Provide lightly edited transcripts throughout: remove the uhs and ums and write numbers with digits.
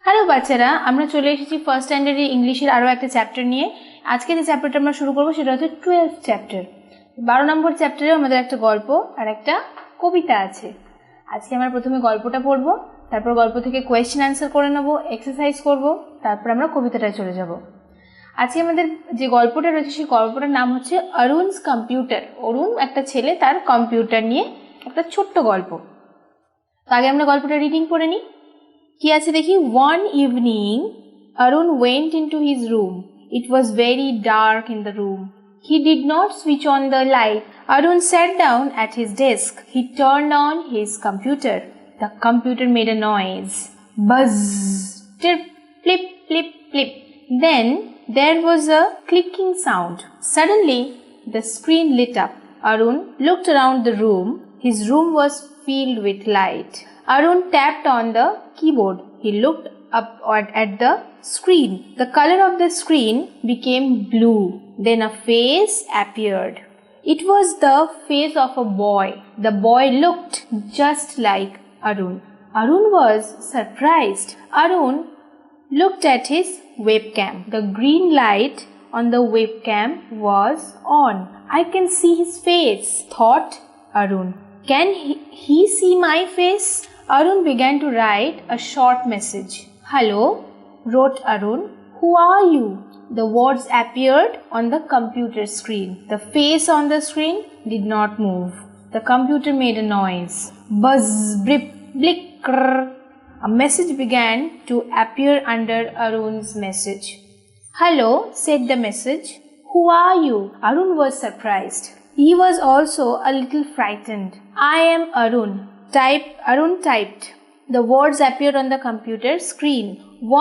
Hello বাচ্চারা, আমরা চলে এসেছি ফার্স্ট স্ট্যান্ডার্ডে ইংলিশের আরও একটা চ্যাপ্টার নিয়ে। আজকে যে চ্যাপ্টারটা আমরা শুরু করবো সেটা হচ্ছে 12th চ্যাপ্টার। 12 নম্বর চ্যাপ্টারে আমাদের একটা গল্প আর একটা কবিতা আছে। আজকে আমরা প্রথমে গল্পটা পড়বো, তারপর গল্প থেকে কোয়েশ্চেন অ্যান্সার করে নেবো, এক্সারসাইজ করব, তারপর আমরা কবিতাটায় চলে যাব। আজকে আমাদের যে গল্পটা রয়েছে সেই গল্পটার নাম হচ্ছে অরুণস কম্পিউটার। অরুণ একটা ছেলে, তার কম্পিউটার নিয়ে একটা ছোট্ট গল্প। তো আগে আমরা গল্পটা রিডিং করে নিই। কি আছে দেখি। One evening, Arun went into his room. It was very dark in the room. He did not switch on the light. Arun sat down at his desk. He turned on his computer. The computer made a noise. Buzz, trip, flip, flip, flip. Then there was a clicking sound. Suddenly, the screen lit up. Arun looked around the room. His room was filled with light. Arun tapped on the keyboard. He looked up at the screen. The color of the screen became blue. Then a face appeared. It was the face of a boy. The boy looked just like Arun. Arun was surprised. Arun looked at his webcam. The green light on the webcam was on. I can see his face, thought Arun. Can he see my face? Arun began to write a short message. Hello, wrote Arun. Who are you? The words appeared on the computer screen. The face on the screen did not move. The computer made a noise. Buzz, blip, blick, krr. A message began to appear under Arun's message. Hello, said the message. Who are you? Arun was surprised. He was also a little frightened. I am Arun. Arun typed. The words appeared on the computer screen.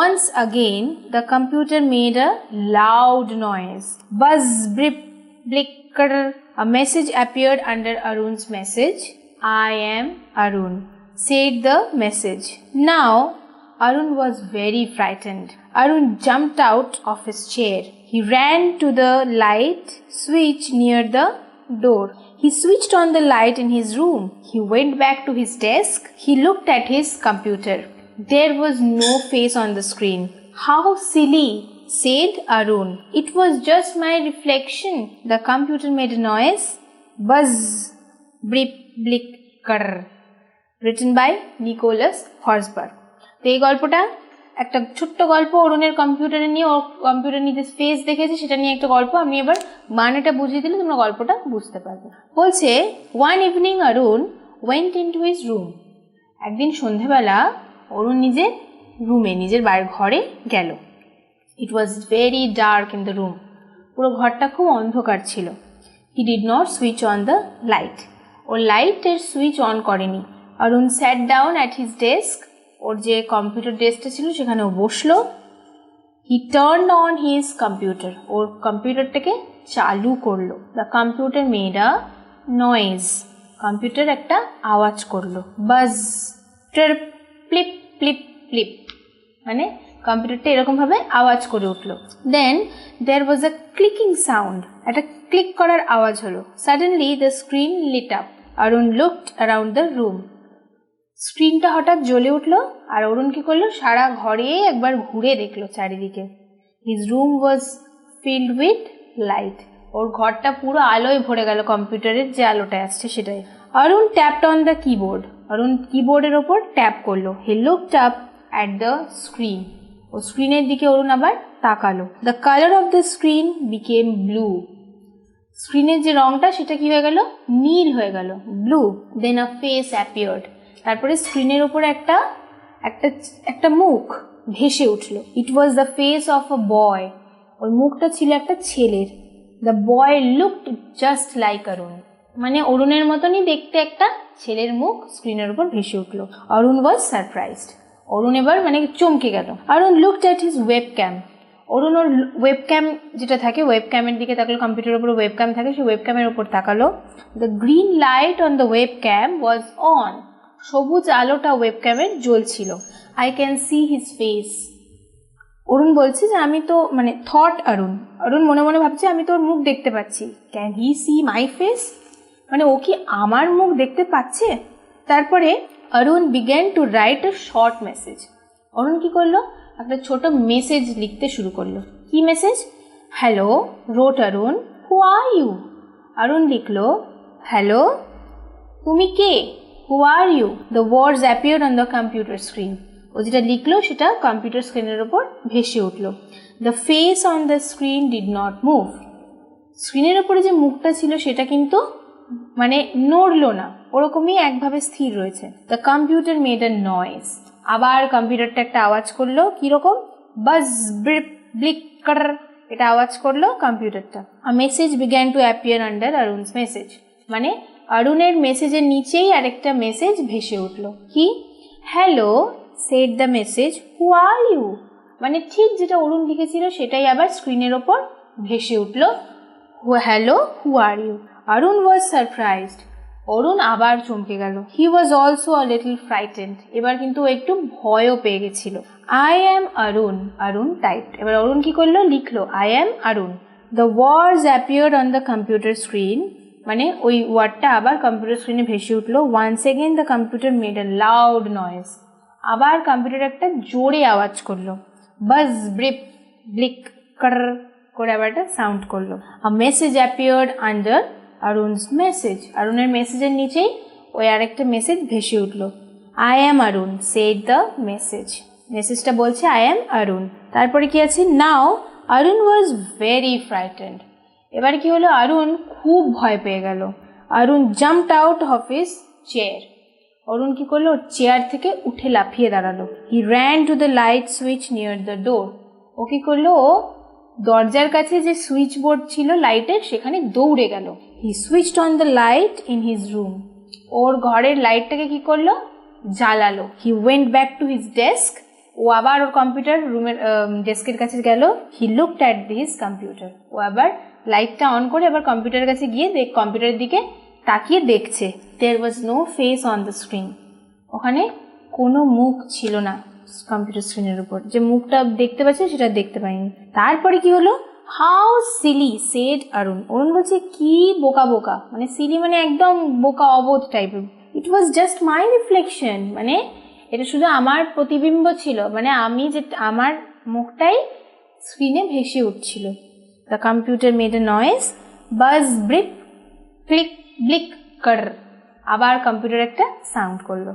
Once again, the computer made a loud noise. Buzz, blip, blick, krr. A message appeared under Arun's message. I am Arun, said the message. Now, Arun was very frightened. Arun jumped out of his chair. He ran to the light switch near the door. He switched on the light in his room. He went back to his desk. He looked at his computer. There was no face on the screen. How silly, said Arun. It was just my reflection. The computer made a noise. Buzz, blip, blick, krr. Written by Nicholas Horsburgh. এই গল্পটা একটা ছোট্ট গল্প অরুণের কম্পিউটারে নিয়ে, ও computer নিয়ে যে স্পেস দেখেছে সেটা নিয়ে একটা গল্প। আমি এবার মানেটা বুঝিয়ে দিলে তোমরা গল্পটা বুঝতে পারবে। বলছে, one evening Arun went into his room. একদিন সন্ধেবেলা অরুণ নিজের রুমে, নিজের বাড়ির ঘরে গেল। It was very dark in the room. পুরো ঘরটা খুব অন্ধকার ছিল। He did not switch on the light. ও লাইটের সুইচ অন করেনি। Arun sat down at his desk. ওর যে কম্পিউটার ডেস্কটা ছিল সেখানে ও বসলো। He turned on his computer. ওর কম্পিউটারটাকে চালু করলো। The computer made a noise. Computer একটা আওয়াজ করলো। বাজ, ট্রিপ, ফ্লিপ, ফ্লিপ, ফ্লিপ, মানে কম্পিউটারটা এরকমভাবে আওয়াজ করে উঠলো। দেন দেয়ার ওয়াজ আ ক্লিকিং সাউন্ড। একটা ক্লিক করার আওয়াজ হলো। Suddenly the screen lit up. Arun looked around the room. স্ক্রিনটা হঠাৎ জ্বলে উঠলো আর অরুণ কি করলো, সারা ঘরে একবার ঘুরে দেখলো চারিদিকে। His room was filled with light. ওর ঘরটা পুরো আলোয় ভরে গেল, কম্পিউটারের যে আলোটা আসছে সেটাই। Arun tapped on the keyboard. Arun কিবোর্ডের ওপর ট্যাপ করলো। He looked up at the screen. ও স্ক্রিনের দিকে অরুণ আবার তাকালো। The colour of the screen became blue. স্ক্রিনের যে রংটা সেটা কি হয়ে গেল, নীল হয়ে গেল, blue. Then a face appeared. তারপরে স্ক্রিনের উপরে একটা মুখ ভেসে উঠলো। It was the face of a boy. ওই মুখটা ছিল একটা ছেলের। The boy looked just like Arun. মানে অরুণের মতনই দেখতে একটা ছেলের মুখ স্ক্রিনের উপর ভেসে উঠলো। অরুণ ওয়াজ সারপ্রাইজড। অরুণ এবার মানে চমকে গেল। Arun looked at his webcam. Arun ওর ওয়েবক্যাম যেটা থাকে, ওয়েবক্যামের দিকে তাকালো। কম্পিউটারের উপর ওয়েবক্যাম থাকে, সেই ওয়েবক্যামের উপর তাকালো। The green light on the webcam was on. সবুজ আলোটা ওয়েবক্যামের জ্বলছিল। I can see his face. Arun বলছে যে আমি তো মানে থট অরুণ মনে মনে ভাবছে আমি তো ওর মুখ দেখতে পাচ্ছি। Can he see my face, মানে ও কি আমার মুখ দেখতে পাচ্ছে? তারপরে Arun began to write a short message. Arun কি করলো, একটা ছোট মেসেজ লিখতে শুরু করলো। কি message? Hello wrote Arun, who are you? Arun লিখলো, হ্যালো তুমি কে? Who are you? The words appeared on the computer screen. ও যেটা লিখলো সেটা কম্পিউটার স্ক্রিনের ওপর ভেসে উঠলো। The face on the screen did not move. স্ক্রিনের ওপরে যে মুখটা ছিল সেটা কিন্তু মানে নড়লো না, ওরকমই একভাবে স্থির রয়েছে। The computer made a noise. আবার কম্পিউটারটা একটা আওয়াজ করলো, কিরকম? বাজ ব্রিপ ব্লিক কার, এটা আওয়াজ করলো কম্পিউটারটা। A message began to appear under Arun's message. মানে অরুণের মেসেজের নিচেই আরেকটা মেসেজ ভেসে উঠলো। কি? Hello said the message, who are you? মানে ঠিক যেটা অরুণ লিখেছিল সেটাই আবার স্ক্রিনের ওপর ভেসে উঠলো, hello who are you? Arun was surprised. Arun আবার চমকে গেল। He was also a little frightened. এবার কিন্তু ও একটু ভয়ও পেয়ে গেছিল। I am Arun, Arun typed. এবার অরুণ কি করলো, লিখলো I am Arun. The words appeared on the computer screen. মানে ওই ওয়ার্ডটা আবার কম্পিউটার স্ক্রিনে ভেসে উঠলো। Once again the computer made a loud noise. আবার কম্পিউটার একটা জোরে আওয়াজ করলো। বাজ ব্রিপ ব্লিক কার করে আবার একটা সাউন্ড করলো। A message appeared under Arun's message. অরুণের মেসেজের নিচেই ওই আরেকটা মেসেজ ভেসে উঠলো। I am Arun said the message. মেসেজটা বলছে আই অ্যাম অরুণ। তারপরে কি আছে? Now Arun was very frightened. এবার কি হলো, অরুণ খুব ভয় পেয়ে গেল। Arun jumped out of his chair. Arun কি করলো, চেয়ার থেকে উঠে লাফিয়ে দাঁড়ালো। He ran to the light switch near the door. ও কি করলো, ও দরজার কাছে যে সুইচ বোর্ড ছিল লাইটের সেখানে দৌড়ে গেল। He switched on the light in his room. ওর ঘরের লাইটটাকে কি করলো, জ্বালালো। He went back to his desk. ও আবার ওর কম্পিউটার রুমের ডেস্কের কাছে গেল। He looked at his computer. ও আবার লাইটটা অন করে আবার কম্পিউটারের কাছে গিয়ে কম্পিউটারের দিকে তাকিয়ে দেখছে। There was no face on the screen. ওখানে কোনো মুখ ছিল না কম্পিউটার স্ক্রিনের উপর। যে মুখটা দেখতে পাচ্ছে সেটা দেখতে পাইনি। তারপরে কি হলো, হাউ সিলি সেড অরুণ। অরুণ বলছে কি বোকা বোকা, মানে সিলি মানে একদম বোকা অবোধ টাইপের। ইট ওয়াজ জাস্ট মাই রিফ্লেকশন, মানে এটা শুধু আমার প্রতিবিম্ব ছিল, মানে আমি যে আমার মুখটাই স্ক্রিনে ভেসে উঠছিল। The computer made a noise, বাজ ব্রিপ ক্লিক ব্লিক কার। আবার কম্পিউটার একটা সাউন্ড করলো।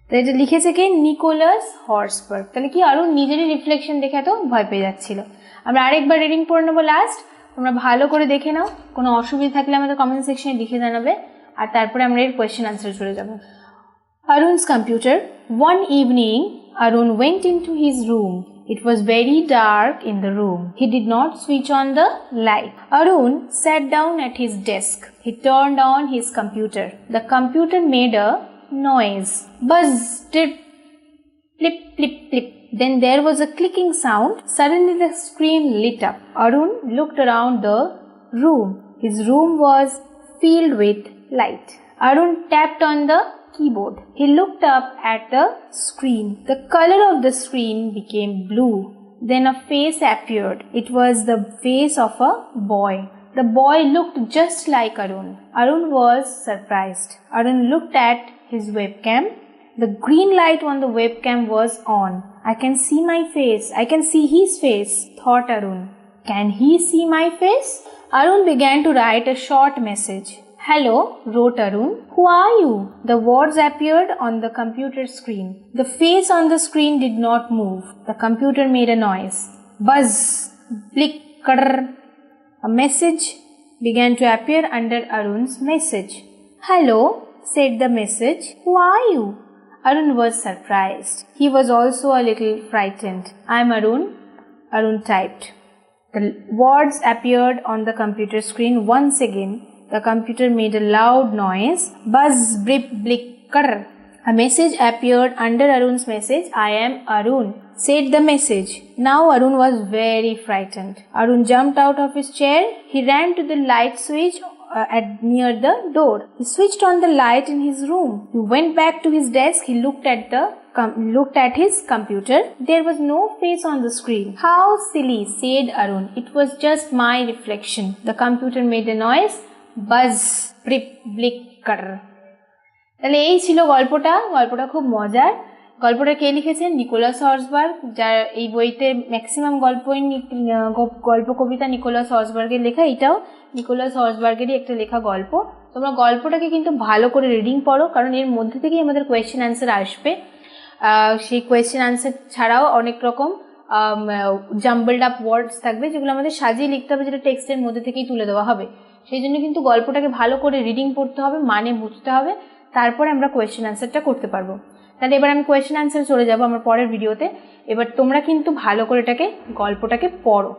তো এটা লিখেছে কে? নিকোলাস হর্সবার্গ। তাহলে কি অরুণ নিজেরই রিফ্লেকশন দেখে তো ভয় পেয়ে যাচ্ছিল। আমরা আরেকবার রিডিং পড়ে নেবো লাস্ট, তোমরা ভালো করে দেখে নাও। কোনো অসুবিধা থাকলে আমাদের কমেন্ট সেকশনে লিখে জানাবে, আর তারপরে আমরা এর কোয়েশ্চেন আনসার চলে যাবো। Arun's computer. One evening, Arun went into his room. It was very dark in the room. He did not switch on the light. Arun sat down at his desk. He turned on his computer. The computer made a noise. Buzz, trip, flip, flip, flip. Then there was a clicking sound. Suddenly the screen lit up. Arun looked around the room. His room was filled with light. Arun tapped on the keyboard. He looked up at the screen. The color of the screen became blue. Then a face appeared. It was the face of a boy. The boy looked just like Arun. Arun was surprised. Arun looked at his webcam. The green light on the webcam was on. I can see my face. I can see his face, thought Arun. Can he see my face? Arun began to write a short message. Hello, wrote Arun. Who are you? The words appeared on the computer screen. The face on the screen did not move. The computer made a noise. Buzz, blick, krr. A message began to appear under Arun's message. Hello, said the message. Who are you? Arun was surprised. He was also a little frightened. I'm Arun, Arun typed. The words appeared on the computer screen once again. The computer made a loud noise. Buzz, blip, blick, krr. A message appeared under Arun's message. I am Arun, said the message. Now Arun was very frightened. Arun jumped out of his chair. He ran to the light switch near the door. He switched on the light in his room. He went back to his desk. He looked at his computer. There was no face on the screen. How silly, said Arun. It was just my reflection. The computer made a noise. বাজ ব্রিপ bleak কার। তাহলে এই ছিল গল্পটা খুব মজার। গল্পটা কে লিখেছেন? Nicolas হর্সবার্গ, যার এই বইতে ম্যাক্সিমাম গল্প কবিতা নিকোলাস হর্সবার্গের লেখা। এটাও নিকোলাস হর্সবার্গেরই একটা লেখা গল্প। তোমরা গল্পটাকে কিন্তু ভালো করে রিডিং পড়ো, কারণ এর মধ্যে থেকেই আমাদের কোয়েশ্চেন অ্যান্সার আসবে। সেই কোয়েশ্চেন অ্যান্সার ছাড়াও অনেক রকম জাম্বলড আপ ওয়ার্ডস থাকবে, যেগুলো আমাদের সাজিয়ে লিখতে হবে, যেটা টেক্সটের মধ্যে থেকেই তুলে দেওয়া হবে। সেই জন্য কিন্তু গল্পটাকে ভালো করে রিডিং পড়তে হবে, মানে বুঝতে হবে, তারপরে আমরা কোয়েশ্চেন অ্যান্সারটা করতে পারবো। তাহলে এবার আমি কোয়েশ্চেন অ্যান্সার চলে যাবো আমার পরের ভিডিওতে। এবার তোমরা কিন্তু ভালো করে গল্পটাকে পড়ো।